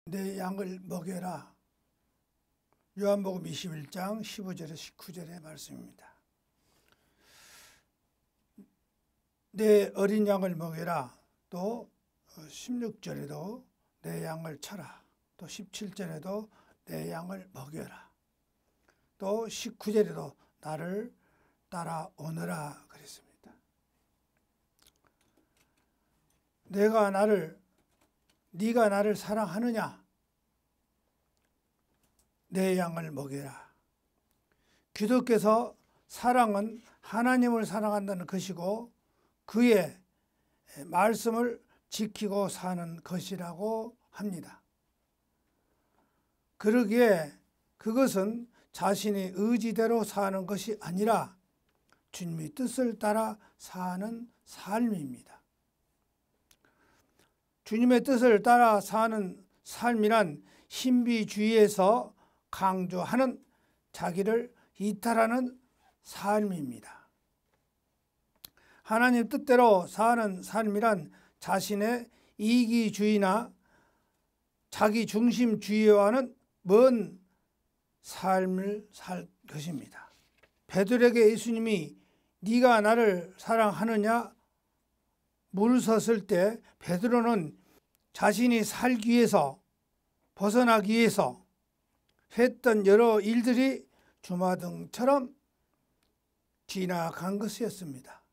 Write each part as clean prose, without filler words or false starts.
내 양을 먹여라. 요한복음 21장 15절에 19절의 말씀입니다. 내 어린 양을 먹여라. 또 16절에도 내 양을 쳐라. 또 17절에도 내 양을 먹여라. 또 19절에도 나를 따라오너라 그랬습니다. 네가 나를 사랑하느냐? 내 양을 먹여라. 기독교에서 사랑은 하나님을 사랑한다는 것이고 그의 말씀을 지키고 사는 것이라고 합니다. 그러기에 그것은 자신의 의지대로 사는 것이 아니라 주님의 뜻을 따라 사는 삶입니다. 주님의 뜻을 따라 사는 삶이란 신비주의에서 강조하는 자기를 이탈하는 삶입니다. 하나님 뜻대로 사는 삶이란 자신의 이기주의나 자기중심주의와는 먼 삶을 살 것입니다. 베드로에게 예수님이 네가 나를 사랑하느냐 물으셨을 때 베드로는 자신이 살기 위해서 벗어나기 위해서 했던 여러 일들이 주마등처럼 지나간 것이었습니다.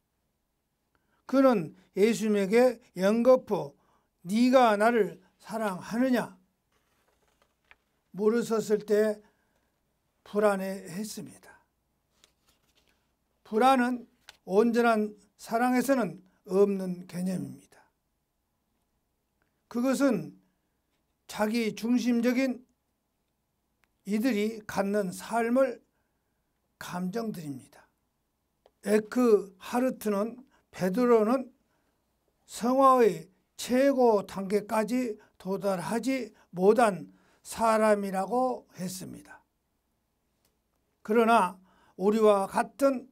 그는 예수님에게 연거푸 네가 나를 사랑하느냐 물으셨을 때 불안해했습니다. 불안은 온전한 사랑에서는 없는 개념입니다. 그것은 자기 중심적인 이들이 갖는 삶을 감정들입니다. 에크하르트는 베드로는 성화의 최고 단계까지 도달하지 못한 사람이라고 했습니다. 그러나 우리와 같은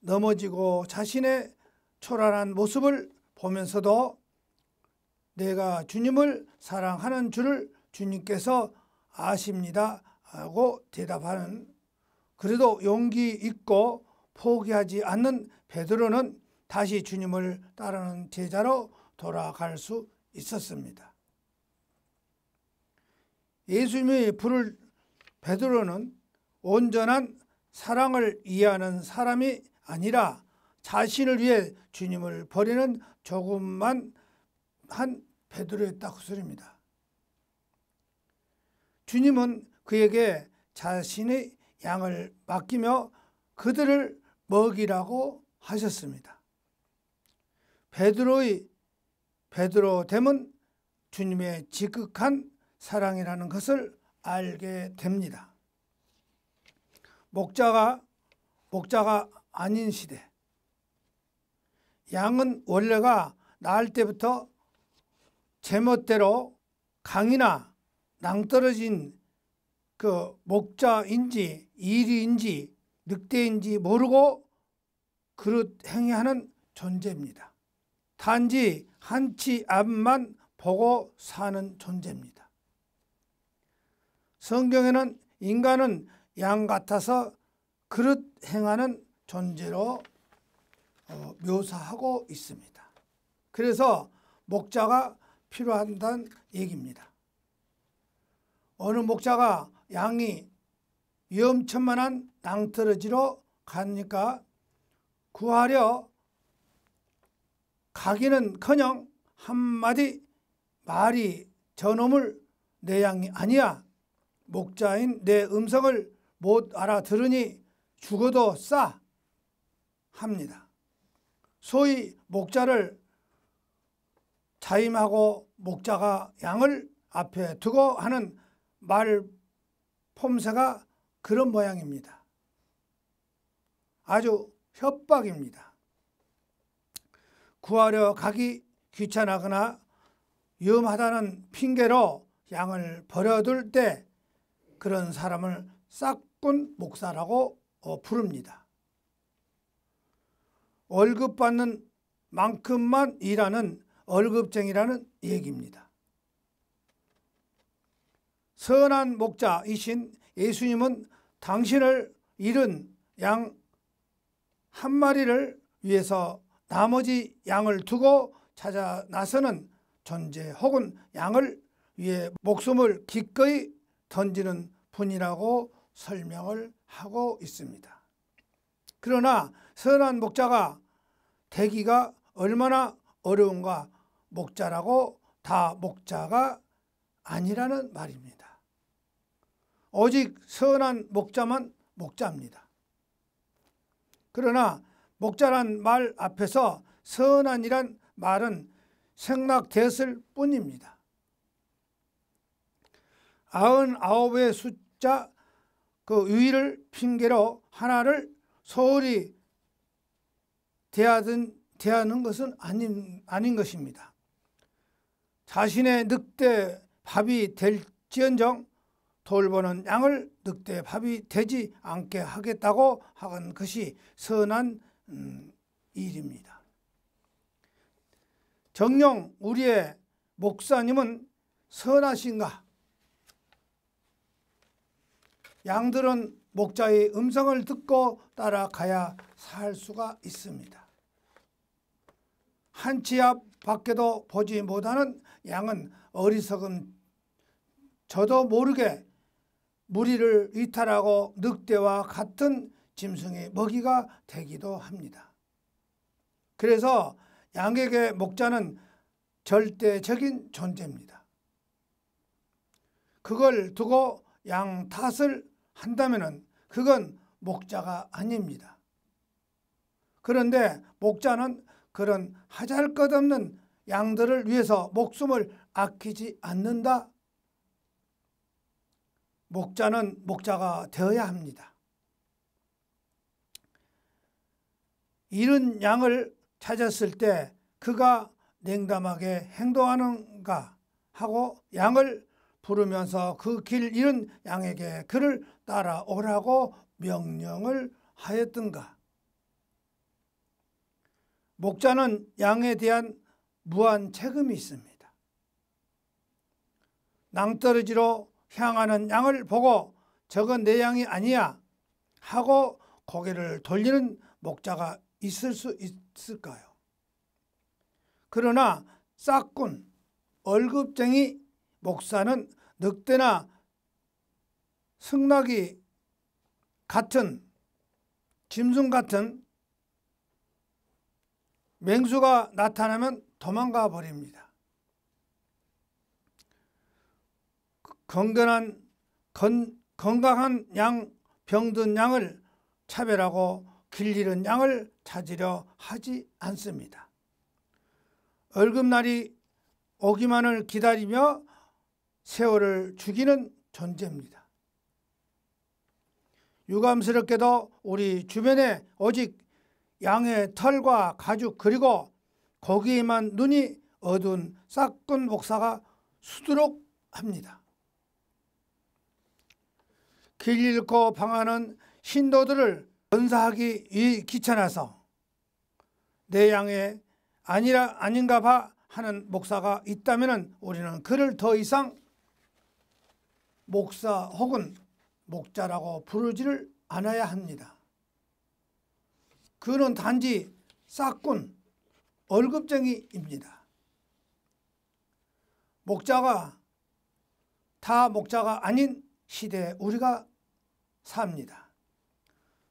넘어지고 자신의 초라한 모습을 보면서도 내가 주님을 사랑하는 줄을 주님께서 아십니다 하고 대답하는, 그래도 용기 있고 포기하지 않는 베드로는 다시 주님을 따르는 제자로 돌아갈 수 있었습니다. 예수님이 부를 베드로는 온전한 사랑을 이해하는 사람이 아니라 자신을 위해 주님을 버리는 조금만 한 베드로였다 그 소리입니다. 주님은 그에게 자신의 양을 맡기며 그들을 먹이라고 하셨습니다. 베드로의 베드로됨은 주님의 지극한 사랑이라는 것을 알게 됩니다. 목자가 아닌 시대, 양은 원래가 낳을 때부터 제멋대로 강이나 낭떠러진 그 목자인지 이리인지 늑대인지 모르고 그릇 행위하는 존재입니다. 단지 한치 앞만 보고 사는 존재입니다. 성경에는 인간은 양 같아서 그릇 행하는 존재로 묘사하고 있습니다. 그래서 목자가 필요한다는 얘기입니다. 어느 목자가 양이 위험천만한 낭떠러지로 가니까 구하려 가기는커녕 한마디 말이 저놈을 내 양이 아니야, 목자인 내 음성을 못 알아들으니 죽어도 싸 합니다. 소위 목자를 자임하고 목자가 양을 앞에 두고 하는 말 폼새가 그런 모양입니다. 아주 협박입니다. 구하려 가기 귀찮아거나 위험하다는 핑계로 양을 버려둘 때 그런 사람을 싹군 목사라고 부릅니다. 월급 받는 만큼만 일하는 월급쟁이라는 얘기입니다. 선한 목자이신 예수님은 당신을 잃은 양 한 마리를 위해서 나머지 양을 두고 찾아 나서는 존재 혹은 양을 위해 목숨을 기꺼이 던지는 분이라고 설명을 하고 있습니다. 그러나 선한 목자가 되기가 얼마나 어려운가, 목자라고 다 목자가 아니라는 말입니다. 오직 선한 목자만 목자입니다. 그러나 목자란 말 앞에서 선한이란 말은 생략되었을 뿐입니다. 99의 숫자 그 유의를 핑계로 하나를 소홀히 대하는 것은 아닌 것입니다. 자신의 늑대 밥이 될지언정 돌보는 양을 늑대 밥이 되지 않게 하겠다고 하는 것이 선한 일입니다. 정녕 우리의 목사님은 선하신가? 양들은 목자의 음성을 듣고 따라가야 살 수가 있습니다. 한 치 앞 밖에도 보지 못하는 양은 어리석은 저도 모르게 무리를 이탈하고 늑대와 같은 짐승의 먹이가 되기도 합니다. 그래서 양에게 목자는 절대적인 존재입니다. 그걸 두고 양 탓을 한다면 그건 목자가 아닙니다. 그런데 목자는 그런 하잘것없는 양들을 위해서 목숨을 아끼지 않는다. 목자는 목자가 되어야 합니다. 잃은 양을 찾았을 때 그가 냉담하게 행동하는가 하고 양을 부르면서 그 길 잃은 양에게 그를 따라오라고 명령을 하였던가. 목자는 양에 대한 무한 책임이 있습니다. 낭떠러지로 향하는 양을 보고 저건 내 양이 아니야 하고 고개를 돌리는 목자가 있을 수 있을까요? 그러나 싹군, 월급쟁이 목사는 늑대나 승낙이 같은 짐승 같은 맹수가 나타나면 도망가 버립니다. 건강한 양, 병든 양을 차별하고 길 잃은 양을 찾으려 하지 않습니다. 월급날이 오기만을 기다리며 세월을 죽이는 존재입니다. 유감스럽게도 우리 주변에 오직 양의 털과 가죽 그리고 거기에만 눈이 어두운 싹군 목사가 수두룩합니다. 길 잃고 방하는 신도들을 건사하기 귀찮아서 내 양의 아닌가 봐 하는 목사가 있다면 우리는 그를 더 이상 목사 혹은 목자라고 부르지를 않아야 합니다. 그는 단지 싹군, 월급쟁이입니다. 목자가 다 목자가 아닌 시대에 우리가 삽니다.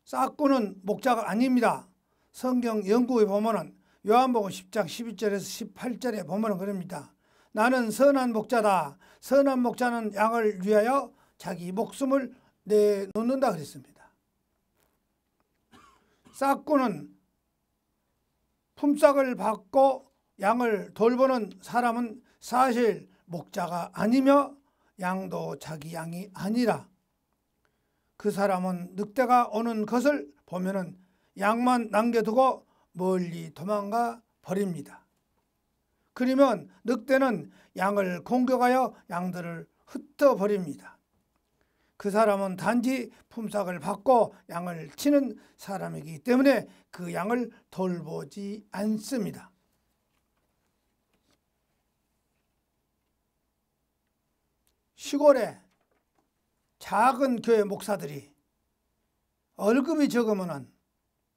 싹군은 목자가 아닙니다. 성경 연구에 보면은 요한복음 10장 11절에서 18절에 보면은 그럽니다. 나는 선한 목자다. 선한 목자는 양을 위하여 자기 목숨을 내놓는다 그랬습니다. 싹군은 품삯을 받고 양을 돌보는 사람은 사실 목자가 아니며 양도 자기 양이 아니라 그 사람은 늑대가 오는 것을 보면은 양만 남겨두고 멀리 도망가 버립니다. 그러면 늑대는 양을 공격하여 양들을 흩어버립니다. 그 사람은 단지 품삯을 받고 양을 치는 사람이기 때문에 그 양을 돌보지 않습니다. 시골에 작은 교회 목사들이 월급이 적으면은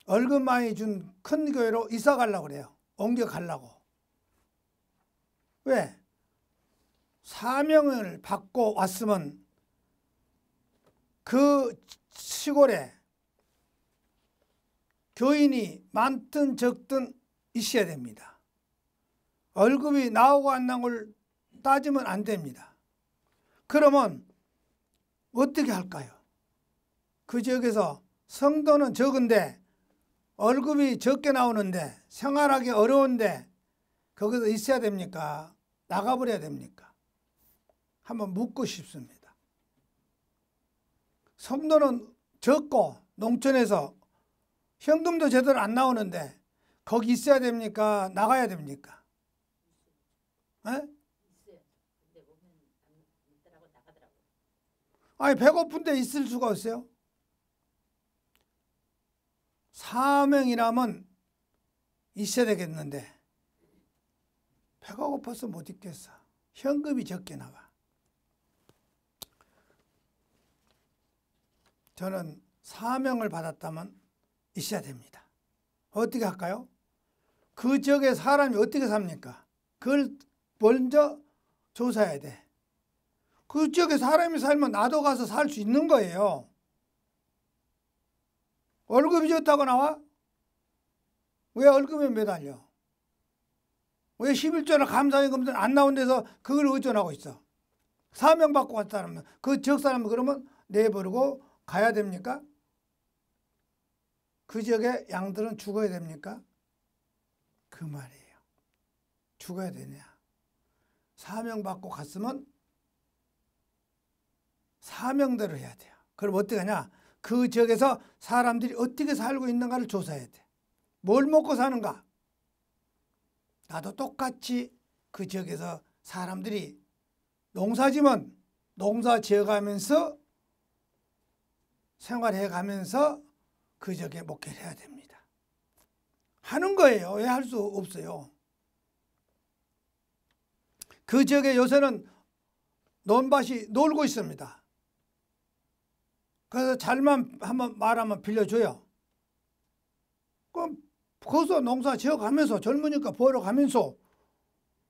월급 많이 준 큰 교회로 이사 가려고 그래요. 옮겨 가려고. 왜? 사명을 받고 왔으면 그 시골에 교인이 많든 적든 있어야 됩니다. 월급이 나오고 안 나온 걸 따지면 안 됩니다. 그러면 어떻게 할까요? 그 지역에서 성도는 적은데 월급이 적게 나오는데 생활하기 어려운데 거기서 있어야 됩니까? 나가버려야 됩니까? 한번 묻고 싶습니다. 성도는 적고 농촌에서 현금도 제대로 안 나오는데 거기 있어야 됩니까? 나가야 됩니까? 에? 아니 배고픈데 있을 수가 없어요. 사명이라면 있어야 되겠는데 배가 고파서 못 있겠어. 현금이 적게 나가. 저는 사명을 받았다면 있어야 됩니다. 어떻게 할까요? 그 지역에 사람이 어떻게 삽니까? 그걸 먼저 조사해야 돼. 그 지역에 사람이 살면 나도 가서 살 수 있는 거예요. 월급이 좋다고 나와? 왜 월급에 매달려? 왜 11조나 감사임금도 안 나온 데서 그걸 의존하고 있어? 사명 받고 왔다면 그 지역 사람은 그러면 내버리고 가야 됩니까? 그 지역의 양들은 죽어야 됩니까? 그 말이에요. 죽어야 되냐? 사명 받고 갔으면 사명대로 해야 돼요. 그럼 어떻게 하냐? 그 지역에서 사람들이 어떻게 살고 있는가를 조사해야 돼. 뭘 먹고 사는가? 나도 똑같이 그 지역에서 사람들이 농사지면 농사 지어가면서 생활해가면서 그 지역에 목회를 해야 됩니다. 하는 거예요. 왜 할 수 없어요? 그 지역에 요새는 논밭이 놀고 있습니다. 그래서 잘만 한번 말하면 빌려줘요. 그럼 거기서 농사 지어가면서 젊으니까 벌어가면서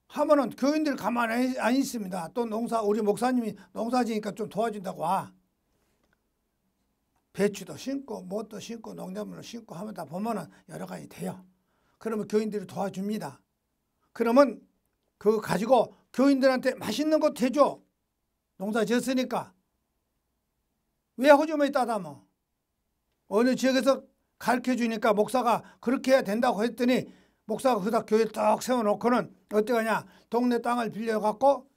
하면은 교인들 가만히 안 있습니다. 또 우리 목사님이 농사 지니까 좀 도와준다고 와. 배추도 심고 뭣도 심고 농작물도 심고 하면 다 보면은 여러 가지 돼요. 그러면 교인들이 도와줍니다. 그러면 그거 가지고 교인들한테 맛있는 것 해줘. 농사 지었으니까. 왜 호주머니 따다모? 어느 지역에서 가르쳐 주니까 목사가 그렇게 해야 된다고 했더니 목사가 그다 교회를 딱 세워놓고는 어떻게 하냐? 동네 땅을 빌려갖고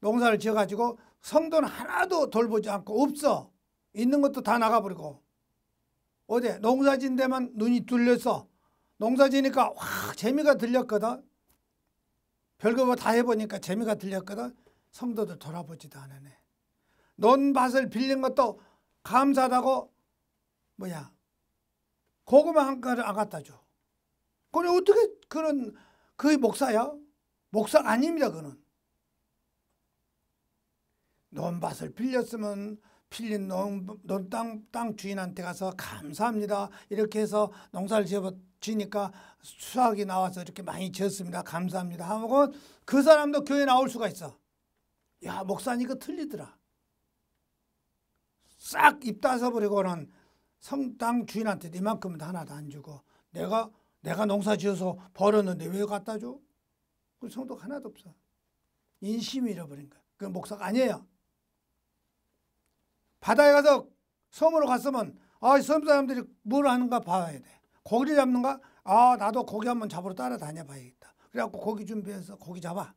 농사를 지어가지고 성도는 하나도 돌보지 않고 없어. 있는 것도 다 나가버리고. 어디 농사 진 데만 눈이 뚫려서 농사 지니까 확 재미가 들렸거든. 별거 뭐 다 해보니까 재미가 들렸거든. 성도들 돌아보지도 않으네. 논밭을 빌린 것도 감사하다고 고구마 한 가를 안 갖다 줘. 그럼 어떻게 그런 그 목사야? 목사가 아닙니다. 그는 논밭을 빌렸으면 빌린 땅 주인한테 가서 감사합니다. 이렇게 해서 농사를 지니까 수확이 나와서 이렇게 많이 지었습니다. 감사합니다. 하고 그 사람도 교회 나올 수가 있어. 야, 목사님 이거 틀리더라. 싹 입 닫아버리고는 땅 주인한테 이만큼은 하나도 안 주고 내가 농사 지어서 벌었는데 왜 갖다 줘? 그 성도가 하나도 없어. 인심이 잃어버린 거야. 그 목사가 아니에요. 바다에 가서 섬으로 갔으면 섬 사람들이 뭘 하는가 봐야 돼. 고기를 잡는가? 나도 고기 한번 잡으러 따라다녀 봐야겠다. 그래갖고 고기 준비해서 고기 잡아.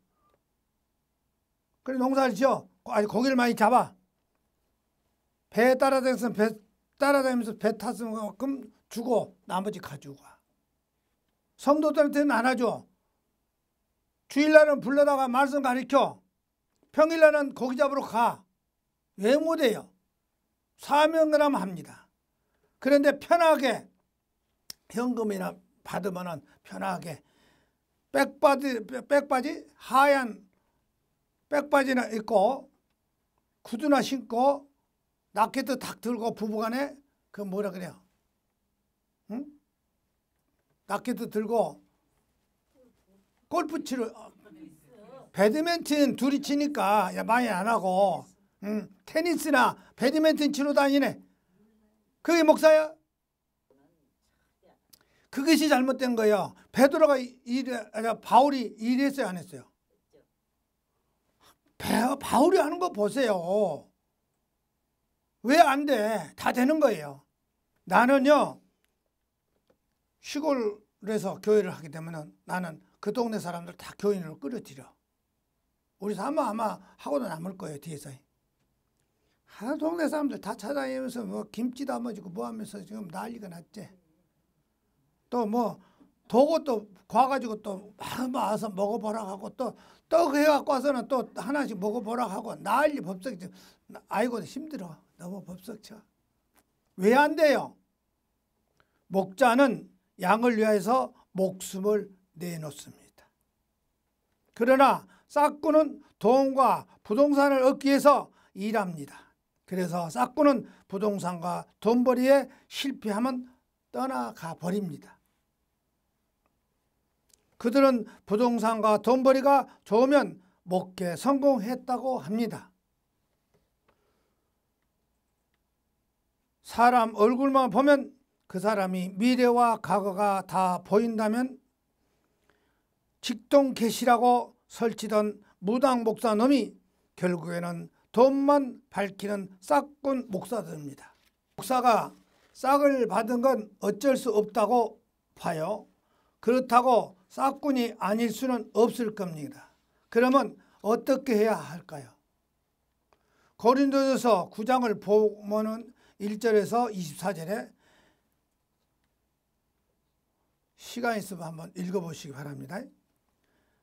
그래 농사를 지어. 고기를 많이 잡아. 배에 따라다니면서 배 탔으면 그럼 주고 나머지 가지고 가. 성도들한테는 안 하죠. 주일날은 불러다가 말씀 가르쳐. 평일날은 고기 잡으러 가. 왜 못해요? 사명을 하면 합니다. 그런데 편하게 현금이나 받으면 편하게 백바지 하얀 백바지나 입고 구두나 신고 라켓도 딱 들고 부부간에 그 뭐라 그래요? 응? 라켓도 들고 골프 치러 배드민턴 둘이 치니까 야, 많이 안 하고 테니스나 배드민턴 치러 다니네. 그게 목사야? 그것이 잘못된 거예요. 베드로가 바울이 일했어요, 안 했어요? 바울이 하는 거 보세요. 왜 안 돼? 다 되는 거예요. 나는요, 시골에서 교회를 하게 되면 나는 그 동네 사람들 다 교인으로 끌어들여. 우리 아마 하고도 남을 거예요, 뒤에서. 동네 사람들 다 찾아다니면서 뭐 김치 담아주고 뭐 하면서 지금 난리가 났지. 또 뭐 도고 또 과가지고 또 와서 먹어보라 하고 또 떡 해갖고 와서는 또 하나씩 먹어보라 하고 난리 법석이죠. 아이고 힘들어. 너무 법석쳐. 왜 안 돼요? 목자는 양을 위해서 목숨을 내놓습니다. 그러나 싹꾼은 돈과 부동산을 얻기 위해서 일합니다. 그래서 싹꾼은 부동산과 돈벌이에 실패하면 떠나가 버립니다. 그들은 부동산과 돈벌이가 좋으면 목회 성공했다고 합니다. 사람 얼굴만 보면 그 사람이 미래와 과거가 다 보인다면 직동 계시라고 설치던 무당 목사 놈이 결국에는 돈만 밝히는 싹꾼 목사들입니다. 목사가 싹을 받은 건 어쩔 수 없다고 봐요. 그렇다고 싹꾼이 아닐 수는 없을 겁니다. 그러면 어떻게 해야 할까요? 고린도전서 9장을 보면은 1절에서 24절에 시간 있으면 한번 읽어보시기 바랍니다.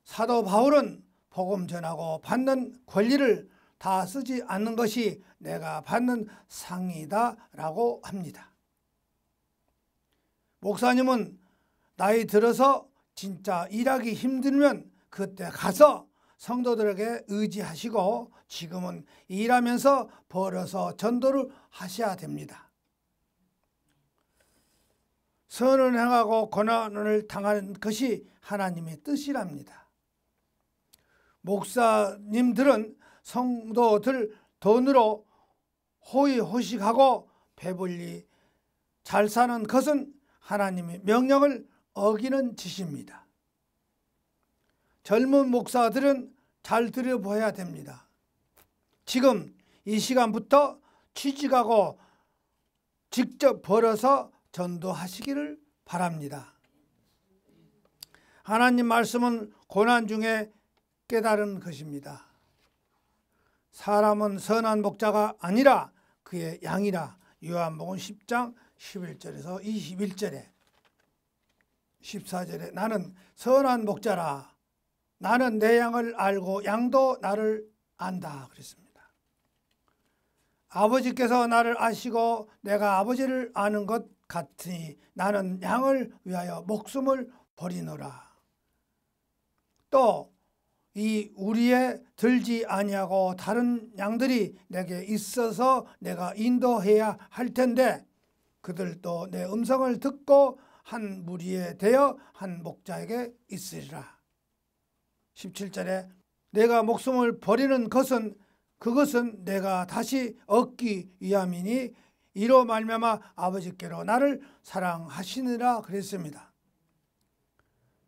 사도 바울은 복음 전하고 받는 권리를 다 쓰지 않는 것이 내가 받는 상이다 라고 합니다. 목사님은 나이 들어서 진짜 일하기 힘들면 그때 가서 성도들에게 의지하시고 지금은 일하면서 벌어서 전도를 하셔야 됩니다. 선을 행하고 고난을 당하는 것이 하나님의 뜻이랍니다. 목사님들은 성도들 돈으로 호의호식하고 배불리 잘 사는 것은 하나님의 명령을 어기는 짓입니다. 젊은 목사들은 잘 들여보아야 됩니다. 지금 이 시간부터 취직하고 직접 벌어서 전도하시기를 바랍니다. 하나님 말씀은 고난 중에 깨달은 것입니다. 사람은 선한 목자가 아니라 그의 양이라. 요한복음 10장 11절에서 21절에 14절에 나는 선한 목자라. 나는 내 양을 알고 양도 나를 안다 그랬습니다. 아버지께서 나를 아시고 내가 아버지를 아는 것 같으니 나는 양을 위하여 목숨을 버리노라. 또 이 우리에 들지 아니하고 다른 양들이 내게 있어서 내가 인도해야 할 텐데 그들도 내 음성을 듣고 한 무리에 대여 한 목자에게 있으리라. 17절에 내가 목숨을 버리는 것은 그것은 내가 다시 얻기 위함이니 이로 말미암아 아버지께로 나를 사랑하시느라 그랬습니다.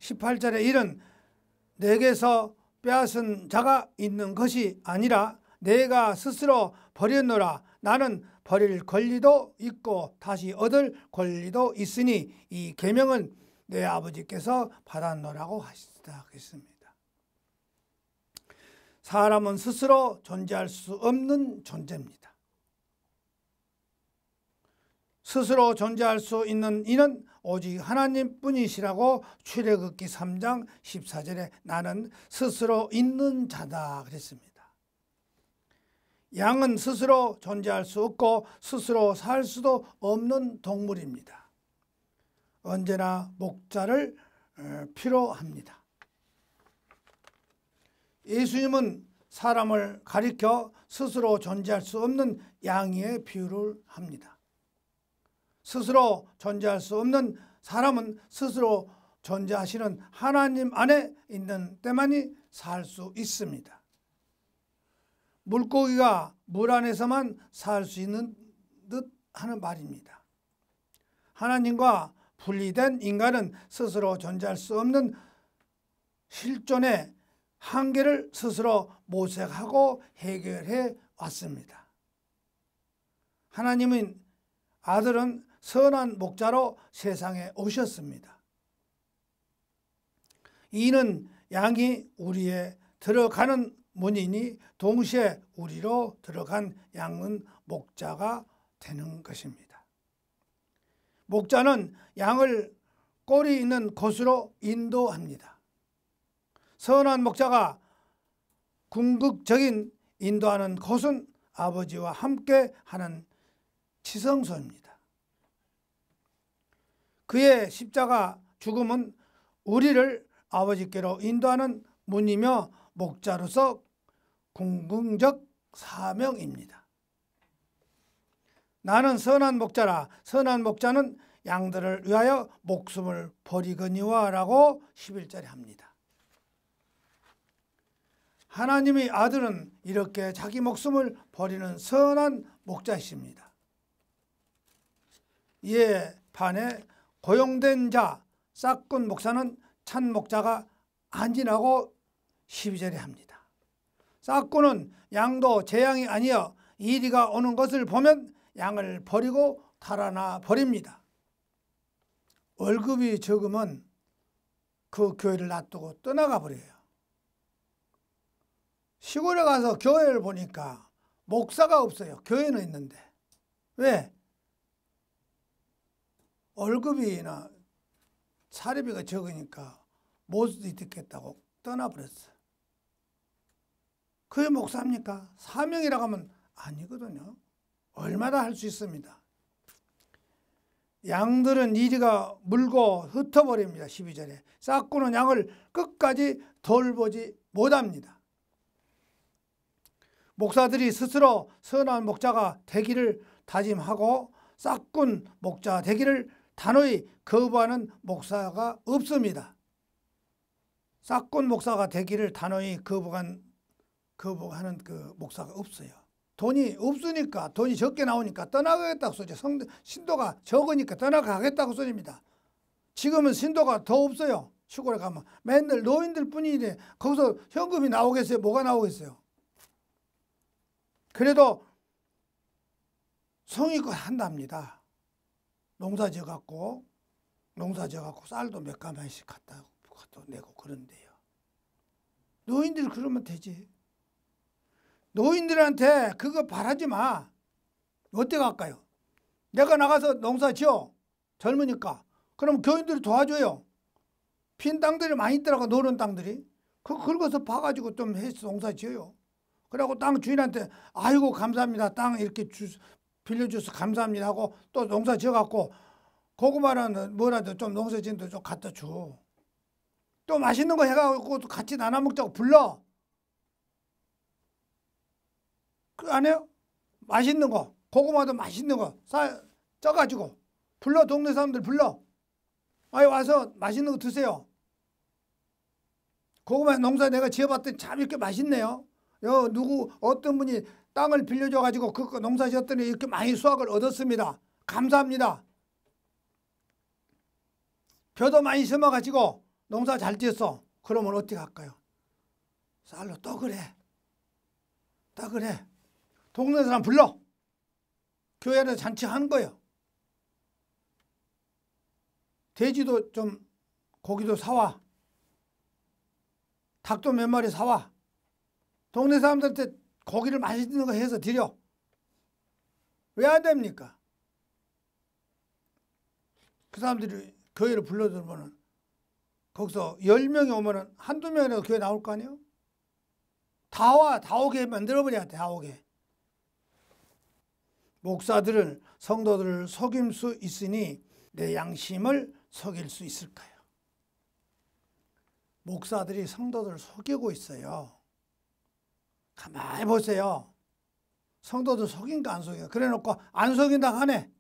18절에 이는 내게서 빼앗은 자가 있는 것이 아니라 내가 스스로 버렸노라. 나는 버릴 권리도 있고 다시 얻을 권리도 있으니 이 계명은 내 아버지께서 받았노라고 하시다 그랬습니다. 사람은 스스로 존재할 수 없는 존재입니다. 스스로 존재할 수 있는 이는 오직 하나님뿐이시라고 출애굽기 3장 14절에 나는 스스로 있는 자다 그랬습니다. 양은 스스로 존재할 수 없고 스스로 살 수도 없는 동물입니다. 언제나 목자를 필요합니다. 예수님은 사람을 가리켜 스스로 존재할 수 없는 양의 비유를 합니다. 스스로 존재할 수 없는 사람은 스스로 존재하시는 하나님 안에 있는 때만이 살 수 있습니다. 물고기가 물 안에서만 살 수 있는 듯 하는 말입니다. 하나님과 분리된 인간은 스스로 존재할 수 없는 실존의 한계를 스스로 모색하고 해결해 왔습니다. 하나님은 아들은 선한 목자로 세상에 오셨습니다. 이는 양이 우리에 들어가는 문이니 동시에 우리로 들어간 양은 목자가 되는 것입니다. 목자는 양을 꼴이 있는 곳으로 인도합니다. 선한 목자가 궁극적인 인도하는 곳은 아버지와 함께 하는 지성소입니다. 그의 십자가 죽음은 우리를 아버지께로 인도하는 문이며 목자로서 궁극적 사명입니다. 나는 선한 목자라. 선한 목자는 양들을 위하여 목숨을 버리거니와 라고 11절에 합니다. 하나님의 아들은 이렇게 자기 목숨을 버리는 선한 목자이십니다. 이에 반해 고용된 자 싹군 목사는 참 목자가 아니라고 12절에 합니다. 싹군은 양도 제 양이 아니여 이리가 오는 것을 보면 양을 버리고 달아나 버립니다. 월급이 적으면 그 교회를 놔두고 떠나가 버려요. 시골에 가서 교회를 보니까 목사가 없어요. 교회는 있는데. 왜? 월급이나 사례비가 적으니까 못 있겠다고 떠나버렸어. 그게 목사입니까? 사명이라고 하면 아니거든요. 얼마나 할 수 있습니다. 양들은 이리가 물고 흩어버립니다. 12절에. 싹군은 양을 끝까지 돌보지 못합니다. 목사들이 스스로 선한 목자가 되기를 다짐하고 싹군 목자 되기를 단호히 거부하는 목사가 없습니다. 싹군 목사가 되기를 단호히 거부하는 그 목사가 없어요. 돈이 없으니까, 돈이 적게 나오니까 떠나가겠다고 소리죠. 신도가 적으니까 떠나가겠다고 소리입니다. 지금은 신도가 더 없어요. 시골에 가면 맨날 노인들 뿐이니 거기서 현금이 나오겠어요? 뭐가 나오겠어요? 그래도 성의껏 한답니다. 농사 지어갖고 쌀도 몇 가마씩 갖다 내고 그런데요. 노인들이 그러면 되지. 노인들한테 그거 바라지 마. 어떻게 할까요? 내가 나가서 농사 지어. 젊으니까. 그럼 교인들이 도와줘요. 빈 땅들이 많이 있더라고, 노는 땅들이. 긁어서 파가지고 좀 해서 농사 지어요. 그러고 땅 주인한테 아이고 감사합니다. 땅 이렇게 빌려줘서 감사합니다 하고 또 농사 지어갖고 고구마는 뭐라도 좀 농사 지는데 좀 갖다 줘. 또 맛있는 거 해가지고 같이 나눠 먹자고 불러. 그 안 해요? 맛있는 거, 고구마도 맛있는 거 쪄가지고 불러. 동네 사람들 불러. 아이 와서 맛있는 거 드세요. 고구마 농사 내가 지어봤더니 참 이렇게 맛있네요. 어떤 분이 땅을 빌려줘가지고 그 농사 지었더니 이렇게 많이 수확을 얻었습니다. 감사합니다. 벼도 많이 심어가지고 농사 잘 지었어. 그러면 어떻게 할까요? 쌀로 떡을 해. 동네 사람 불러. 교회에서 잔치하는 거예요. 돼지도 좀 고기도 사와. 닭도 몇 마리 사와. 동네 사람들한테 고기를 맛있는 거 해서 드려. 왜 안 됩니까? 그 사람들이 교회를 불러들면 거기서 10명이 오면 한두 명이라도 교회 나올 거 아니에요? 다 오게 만들어버려야 돼. 다 오게. 목사들은 성도들을 속일 수 있으니 내 양심을 속일 수 있을까요? 목사들이 성도들을 속이고 있어요. 가만히 보세요. 성도들 속인가 안 속인가. 그래 놓고 안 속인다 하네.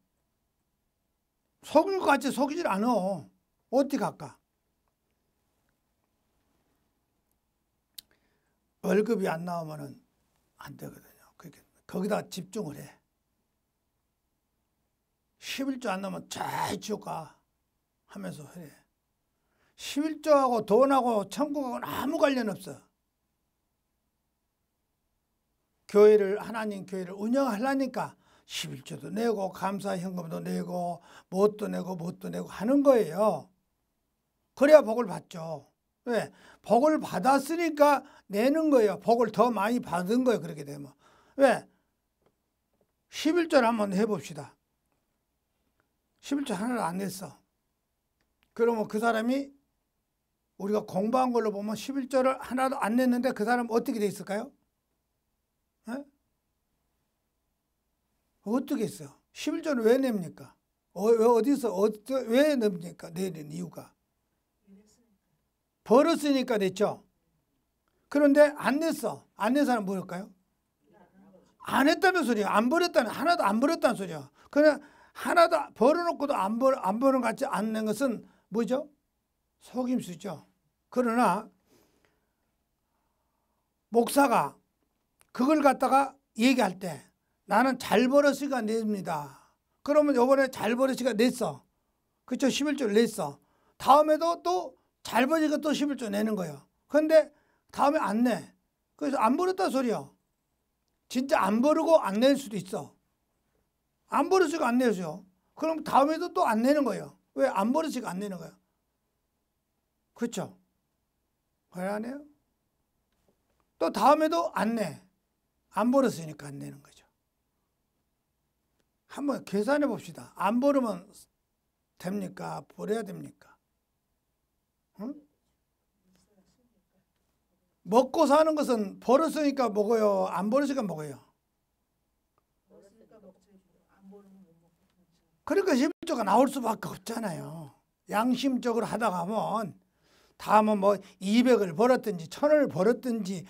속일 것 같이 속이질 않아. 어떻게 할까? 월급이 안 나오면은 안 되거든요. 그러니까 거기다 집중을 해. 11조 안 나오면 잘 지옥가 하면서 해. 11조하고 돈하고 천국하고는 아무 관련 없어. 교회를, 하나님 교회를 운영하려니까 11조도 내고 감사현금도 내고 뭣도 내고 하는 거예요. 그래야 복을 받죠. 왜? 복을 받았으니까 내는 거예요. 복을 더 많이 받은 거예요. 그렇게 되면. 왜? 11조를 한번 해봅시다. 11조 하나를 안 냈어. 그러면 그 사람이 우리가 공부한 걸로 보면 11조를 하나도 안 냈는데 그 사람 어떻게 돼 있을까요? 에? 어떻게 했어요? 11조를 왜 냅니까? 왜 냅니까? 내는 이유가. 벌었으니까 냈죠. 그런데 안 냈어. 안 낸 사람 뭐일까요? 안 했다는 소리야. 안 벌었다는, 하나도 안 벌었다는 소리야. 그냥 하나도 벌어놓고도 안 버는 것 같이 안 낸 것은 뭐죠? 속임수죠. 그러나 목사가 그걸 갖다가 얘기할 때 나는 잘 벌었으니까 냅니다. 그러면 이번에 잘 벌었으니까 냈어. 그렇죠? 11조를 냈어. 다음에도 또 잘 벌으니까 또 11조 내는 거예요. 그런데 다음에 안 내. 그래서 안 벌었다 소리야. 진짜 안 벌고 안 낼 수도 있어. 안 벌었으니까 안 내죠. 그럼 다음에도 또 안 내는 거예요. 왜? 안 벌었으니까 안 내는 거예요. 그렇죠? 왜 안 해요? 또 다음에도 안 내. 안 벌었으니까 안 내는 거죠. 한번 계산해 봅시다. 안 벌으면 됩니까? 벌어야 됩니까? 응? 먹고 사는 것은 벌었으니까 먹어요? 안 벌었으니까 먹어요? 그러니까 11조가 나올 수밖에 없잖아요. 양심적으로 하다가 하면 다음은 뭐 200을 벌었든지 1000을 벌었든지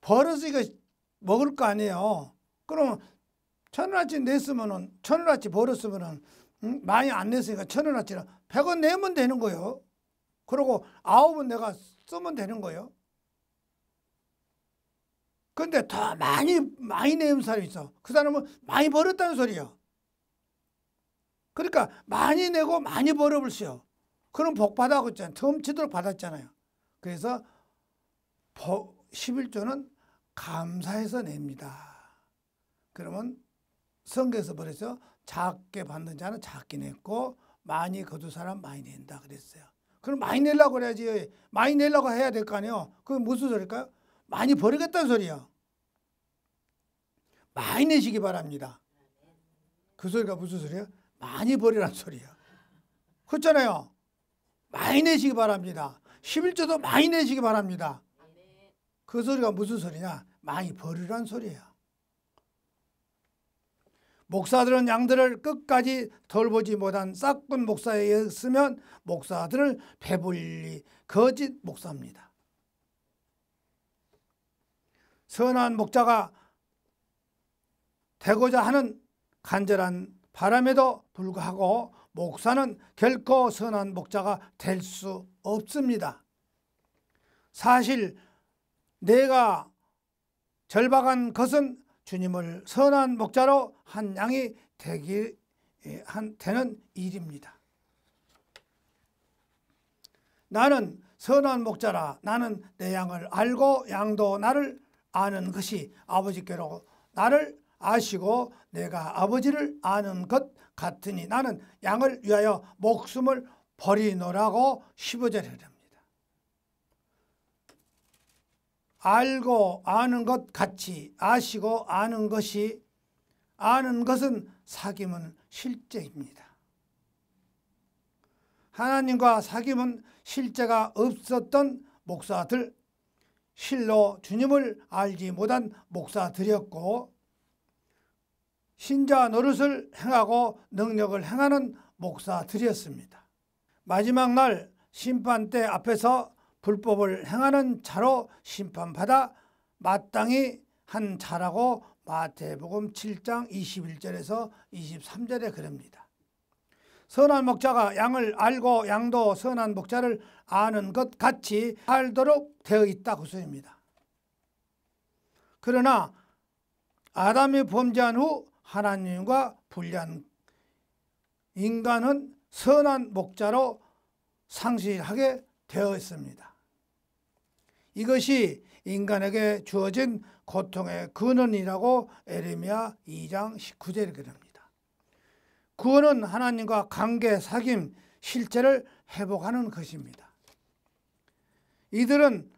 벌었으니까 먹을 거 아니에요. 그러면 1000원어치 냈으면은 1000원어치 벌었으면은 많이 안 냈으니까 1000원어치는 100원 내면 되는 거예요. 그리고 9은 내가 쓰면 되는 거예요. 근데 더 많이 내는 사람이 있어. 그 사람은 많이 벌었다는 소리야. 그러니까 많이 내고 많이 벌어버렸어요. 그럼 복 받아왔잖아요. 텀치도록 받았잖아요. 그래서 11조는 감사해서 냅니다. 그러면 성경에서 그래서 작게 받는 자는 작게 냈고 많이 거둔 사람 많이 낸다 그랬어요. 그럼 많이 내려고 그래야지. 많이 내려고 해야 될 거 아니에요. 그게 무슨 소리일까요? 많이 버리겠다는 소리야. 많이 내시기 바랍니다. 그 소리가 무슨 소리야? 많이 버리란 소리야. 그렇잖아요. 많이 내시기 바랍니다. 11조도 많이 내시기 바랍니다. 그 소리가 무슨 소리냐? 많이 버리란 소리야. 목사들은 양들을 끝까지 돌보지 못한 싹군 목사였으면 목사들을 배불리 거짓 목사입니다. 선한 목자가 되고자 하는 간절한 바람에도 불구하고 목사는 결코 선한 목자가 될 수 없습니다. 사실 내가 절박한 것은 주님을 선한 목자로 한 양이 되는 일입니다. 나는 선한 목자라. 나는 내 양을 알고 양도 나를 아는 것이 아버지께로 나를 아시고 내가 아버지를 아는 것 같으니 나는 양을 위하여 목숨을 버리노라고 15절에 합니다. 알고 아는 것 같이 아시고 아는 것은 사귐은 실제입니다. 하나님과 사귐은 실제가 없었던 목사들, 실로 주님을 알지 못한 목사들이었고 신자 노릇을 행하고 능력을 행하는 목사들이었습니다. 마지막 날 심판대 앞에서 불법을 행하는 자로 심판받아 마땅히 한 자라고 마태복음 7장 21절에서 23절에 그럽니다. 선한 목자가 양을 알고 양도 선한 목자를 아는 것 같이 알도록 되어 있다고 써입니다. 그러나 아담이 범죄한 후 하나님과 분리한 인간은 선한 목자로 상실하게 되어 있습니다. 이것이 인간에게 주어진 고통의 근원이라고 에레미야 2장 19절에 그럽니다. 구원은 하나님과 관계, 사귐, 실제를 회복하는 것입니다. 이들은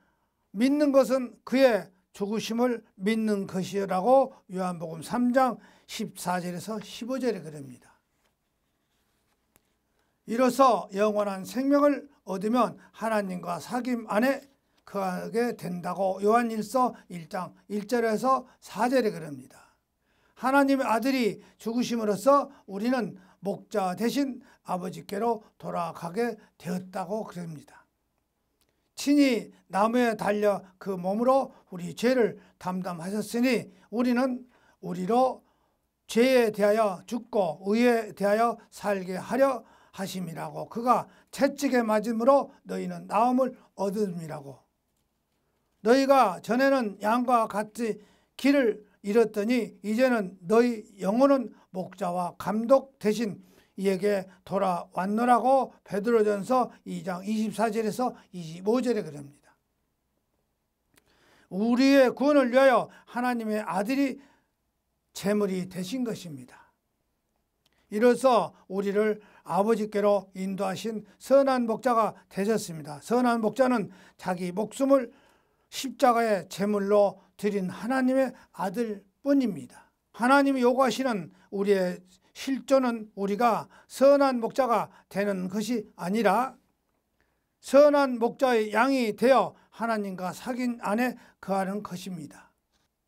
믿는 것은 그의 죽으심을 믿는 것이라고 요한복음 3장 14절에서 15절에 그럽니다. 이로써 영원한 생명을 얻으면 하나님과 사귐 안에 거하게 된다고 요한일서 1장 1절에서 4절에 그럽니다. 하나님의 아들이 죽으심으로써 우리는 목자 대신 아버지께로 돌아가게 되었다고 그럽니다. 친히 나무에 달려 그 몸으로 우리 죄를 담당하셨으니 우리는 우리로 죄에 대하여 죽고 의에 대하여 살게 하려 하심이라고. 그가 채찍에 맞음으로 너희는 나음을 얻음이라고. 너희가 전에는 양과 같이 길을 잃었더니 이제는 너희 영혼은 목자와 감독 대신 이에게 돌아왔노라고 베드로전서 2장 24절에서 25절에 그럽니다. 우리의 구원을 위하여 하나님의 아들이 제물이 되신 것입니다. 이로써 우리를 아버지께로 인도하신 선한 목자가 되셨습니다. 선한 목자는 자기 목숨을 십자가의 제물로 드린 하나님의 아들뿐입니다. 하나님이 요구하시는 우리의 실존은 우리가 선한 목자가 되는 것이 아니라 선한 목자의 양이 되어 하나님과 사귐 안에 거하는 것입니다.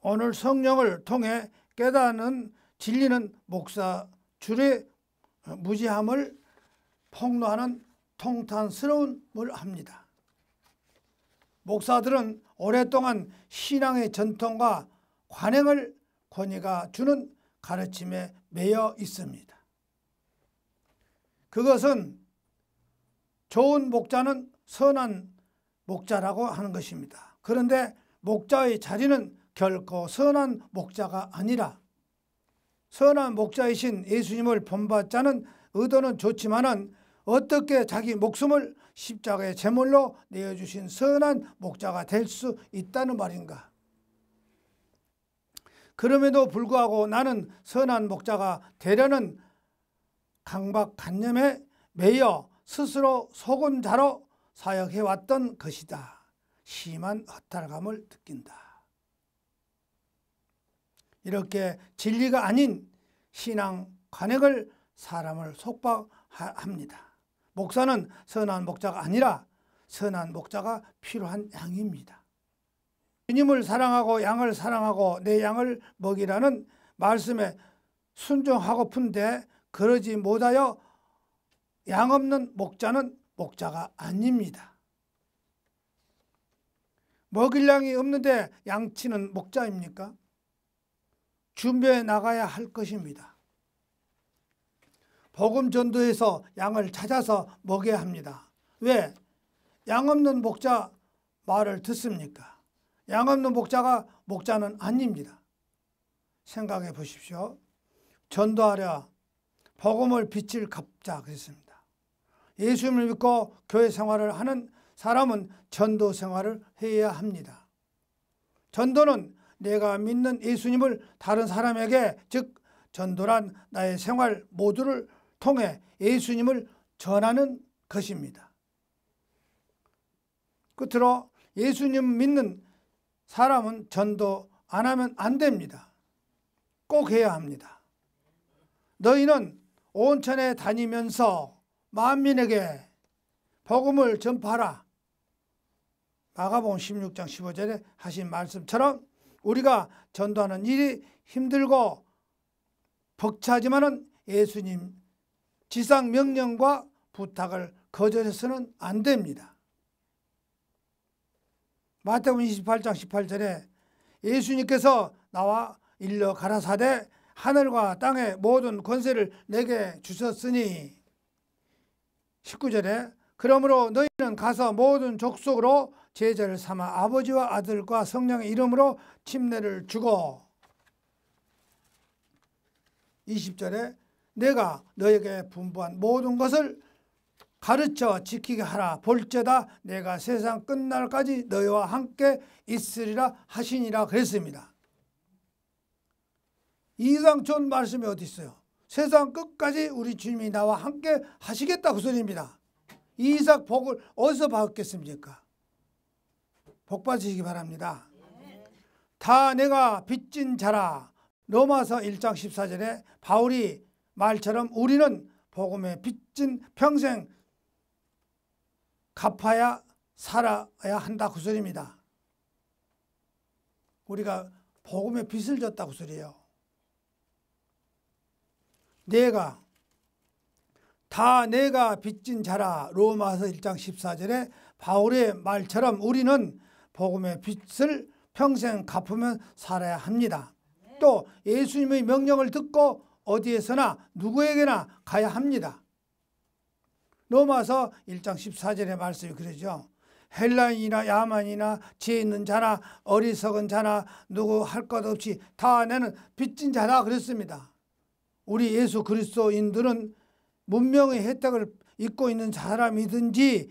오늘 성령을 통해 깨닫는 진리는 목사 줄의 무지함을 폭로하는 통탄스러움을 합니다. 목사들은 오랫동안 신앙의 전통과 관행을 권위가 주는 가르침에 매여 있습니다. 그것은 좋은 목자는 선한 목자라고 하는 것입니다. 그런데 목자의 자리는 결코 선한 목자가 아니라 선한 목자이신 예수님을 본받자는 의도는 좋지만은 어떻게 자기 목숨을 십자가의 제물로 내어주신 선한 목자가 될 수 있다는 말인가? 그럼에도 불구하고 나는 선한 목자가 되려는 강박관념에 매여 스스로 속은 자로 사역해왔던 것이다. 심한 허탈감을 느낀다. 이렇게 진리가 아닌 신앙 관행을 사람을 속박합니다. 목사는 선한 목자가 아니라 선한 목자가 필요한 양입니다. 주님을 사랑하고 양을 사랑하고 내 양을 먹이라는 말씀에 순종하고픈데 그러지 못하여 양 없는 목자는 목자가 아닙니다. 먹일 양이 없는데 양치는 목자입니까? 준비해 나가야 할 것입니다. 복음 전도에서 양을 찾아서 먹여야 합니다. 왜? 양 없는 목자 말을 듣습니까? 양 없는 목자가 목자는 아닙니다. 생각해 보십시오. 전도하려 복음을 비칠 갑자 그랬습니다. 예수님을 믿고 교회 생활을 하는 사람은 전도 생활을 해야 합니다. 전도는 내가 믿는 예수님을 다른 사람에게, 즉 전도란 나의 생활 모두를 통해 예수님을 전하는 것입니다. 끝으로 예수님 믿는 사람은 전도 안 하면 안 됩니다. 꼭 해야 합니다. 너희는 온천에 다니면서 만민에게 복음을 전파하라. 마가복음 16장 15절에 하신 말씀처럼 우리가 전도하는 일이 힘들고 벅차지만은 예수님 지상 명령과 부탁을 거절해서는 안 됩니다. 마태복음 28장 18절에 예수님께서 나와 일러 가라사대 하늘과 땅의 모든 권세를 내게 주셨으니 19절에 그러므로 너희는 가서 모든 족속으로 제자를 삼아 아버지와 아들과 성령의 이름으로 침례를 주고 20절에 내가 너에게 분부한 모든 것을 가르쳐 지키게 하라. 볼지어다 내가 세상 끝날까지 너희와 함께 있으리라 하시니라 그랬습니다. 이상 좋은 말씀이 어디 있어요? 세상 끝까지 우리 주님이 나와 함께 하시겠다 그 소리입니다. 이 이상 복을 어디서 받겠습니까? 복 받으시기 바랍니다. 다 내가 빚진 자라. 로마서 1장 14절에 바울이 말처럼 우리는 복음의 빚진 평생 갚아야 살아야 한다 그 소리입니다. 우리가 복음의 빚을 졌다 그 소리예요. 내가 빚진 자라. 로마서 1장 14절에 바울의 말처럼 우리는 복음의 빚을 평생 갚으면 살아야 합니다. 또 예수님의 명령을 듣고 어디에서나 누구에게나 가야 합니다. 로마서 1장 14절의 말씀이 그러죠. 헬라인이나 야만이나 지혜 있는 자나 어리석은 자나 누구 할 것 없이 다 나는 빚진 자다 그랬습니다. 우리 예수 그리스도인들은 문명의 혜택을 입고 있는 사람이든지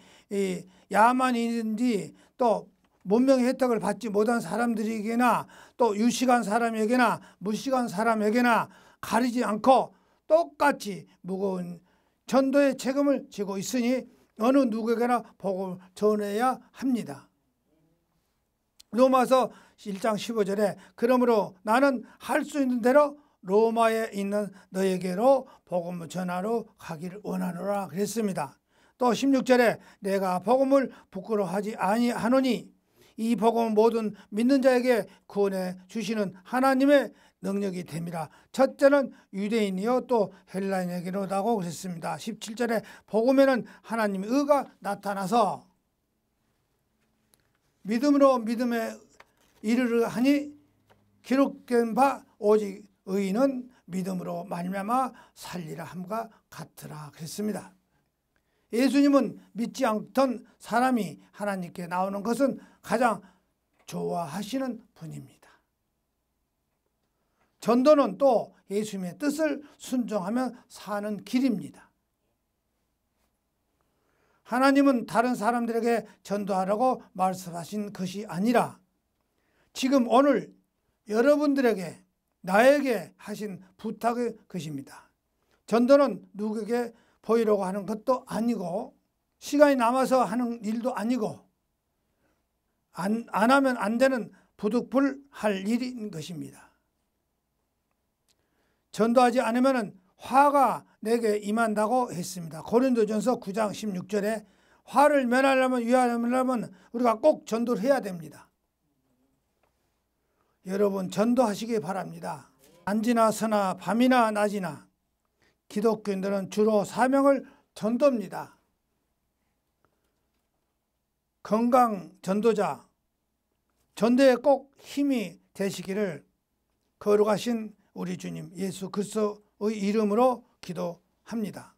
야만이든지 또 문명의 혜택을 받지 못한 사람들에게나 또 유식한 사람에게나 무식한 사람에게나 가리지 않고 똑같이 무거운 전도의 책임을 지고 있으니 어느 누구에게나 복음을 전해야 합니다. 로마서 1장 15절에 그러므로 나는 할 수 있는 대로 로마에 있는 너에게로 복음을 전하러 가기를 원하노라 그랬습니다. 또 16절에 내가 복음을 부끄러워하지 아니하노니 이 복음은 모든 믿는 자에게 구원해 주시는 하나님의 능력이 됨이라. 첫째는 유대인이요 또 헬라인에게로다고 그랬습니다. 17절에 복음에는 하나님의 의가 나타나서 믿음으로 믿음에 이르르 하니 기록된 바 오직 의인은 믿음으로 말미암아 살리라 함과 같으라 그랬습니다. 예수님은 믿지 않던 사람이 하나님께 나오는 것은 가장 좋아하시는 분입니다. 전도는 또 예수님의 뜻을 순종하며 사는 길입니다. 하나님은 다른 사람들에게 전도하라고 말씀하신 것이 아니라 지금 오늘 여러분들에게 나에게 하신 부탁의 것입니다. 전도는 누구에게 보이려고 하는 것도 아니고 시간이 남아서 하는 일도 아니고 안 하면 안 되는 부득불할 일인 것입니다. 전도하지 않으면 화가 내게 임한다고 했습니다. 고린도전서 9장 16절에 화를 면하려면 위하려면 우리가 꼭 전도를 해야 됩니다. 여러분 전도하시기 바랍니다. 안지나 서나 밤이나 낮이나 기독교인들은 주로 사명을 전도입니다. 건강 전도자, 전도에 꼭 힘이 되시기를 거룩하신 우리 주님 예수 그리스도의 이름으로 기도합니다.